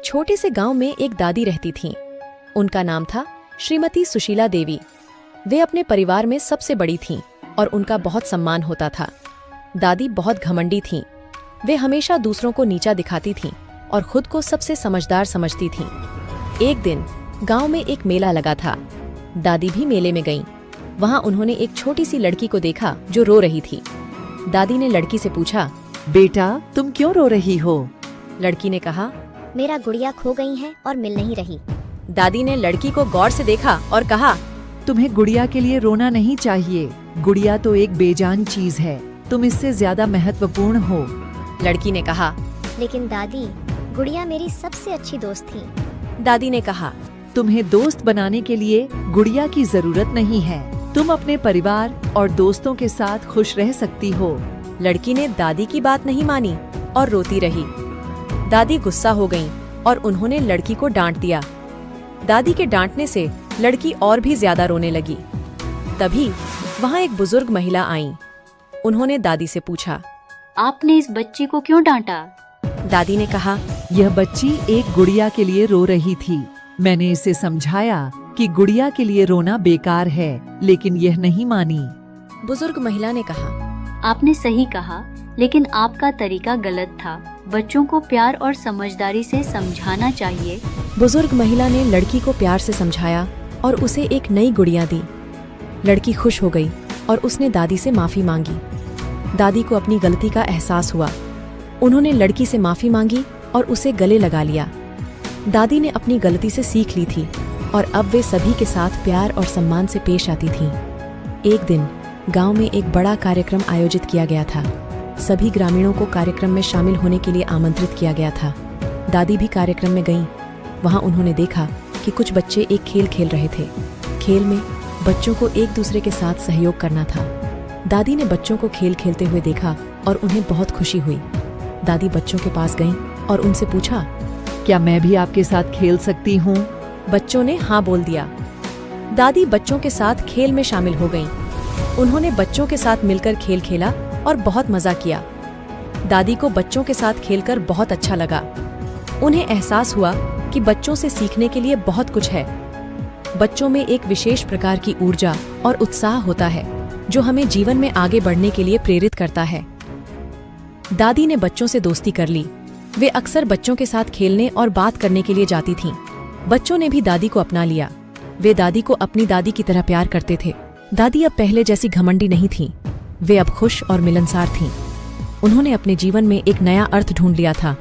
छोटे से गांव में एक दादी रहती थीं। उनका नाम था श्रीमती सुशीला देवी। वे अपने परिवार में सबसे बड़ी थीं और उनका बहुत सम्मान होता था। दादी बहुत घमंडी थीं। वे हमेशा दूसरों को नीचा दिखाती थीं और खुद को सबसे समझदार समझती थीं। एक दिन गांव में एक मेला लगा था। दादी भी मेले में गईं। वहां उन्होंने एक छोटी सी लड़की को देखा जो रो रही थी। दादी ने लड़की से पूछा, बेटा तुम क्यों रो रही हो? लड़की ने कहा, मेरा गुड़िया खो गई है और मिल नहीं रही। दादी ने लड़की को गौर से देखा और कहा, तुम्हें गुड़िया के लिए रोना नहीं चाहिए। गुड़िया तो एक बेजान चीज है, तुम इससे ज्यादा महत्वपूर्ण हो। लड़की ने कहा। लेकिन दादी, गुड़िया मेरी सबसे अच्छी दोस्त थी। दादी ने कहा, तुम्हें दोस्त बनाने के लिए गुड़िया की जरूरत नहीं है। तुम अपने परिवार और दोस्तों के साथ खुश रह सकती हो। लड़की ने दादी की बात नहीं मानी और रोती रही। दादी गुस्सा हो गईं और उन्होंने लड़की को डांट दिया। दादी के डांटने से लड़की और भी ज्यादा रोने लगी। तभी वहां एक बुजुर्ग महिला आईं। उन्होंने दादी से पूछा, आपने इस बच्ची को क्यों डांटा? दादी ने कहा, यह बच्ची एक गुड़िया के लिए रो रही थी। मैंने इसे समझाया कि गुड़िया के लिए रोना बेकार है, लेकिन यह नहीं मानी। बुजुर्ग महिला ने कहा, आपने सही कहा, लेकिन आपका तरीका गलत था। बच्चों को प्यार और समझदारी से समझाना चाहिए। बुजुर्ग महिला ने लड़की को प्यार से समझाया और उसे एक नई गुड़िया दी। लड़की खुश हो गई और उसने दादी से माफी मांगी। दादी को अपनी गलती का एहसास हुआ। उन्होंने लड़की से माफी मांगी और उसे गले लगा लिया। दादी ने अपनी गलती से सीख ली थी और अब वे सभी के साथ प्यार और सम्मान से पेश आती थीं। एक दिन गांव में एक बड़ा कार्यक्रम आयोजित किया गया था। सभी ग्रामीणों को कार्यक्रम में शामिल होने के लिए आमंत्रित किया गया था। दादी भी कार्यक्रम में गईं। वहां उन्होंने देखा कि कुछ बच्चे एक खेल खेल रहे थे। खेल में बच्चों को एक दूसरे के साथ सहयोग करना था। दादी ने बच्चों को खेल खेलते हुए देखा और उन्हें बहुत खुशी हुई। दादी बच्चों के पास गईं और उनसे पूछा, क्या मैं भी आपके साथ खेल सकती हूँ? बच्चों ने हाँ बोल दिया। दादी बच्चों के साथ खेल में शामिल हो गईं। उन्होंने बच्चों के साथ मिलकर खेल खेला और बहुत मजा किया। दादी को बच्चों के साथ खेलकर बहुत अच्छा लगा। उन्हें एहसास हुआ कि बच्चों से सीखने के लिए बहुत कुछ है। बच्चों में एक विशेष प्रकार की ऊर्जा और उत्साह होता है जो हमें जीवन में आगे बढ़ने के लिए प्रेरित करता है। दादी ने बच्चों से दोस्ती कर ली। वे अक्सर बच्चों के साथ खेलने और बात करने के लिए जाती थीं। बच्चों ने भी दादी को अपना लिया। वे दादी को अपनी दादी की तरह प्यार करते थे। दादी अब पहले जैसी घमंडी नहीं थीं। वे अब खुश और मिलनसार थीं। उन्होंने अपने जीवन में एक नया अर्थ ढूंढ लिया था।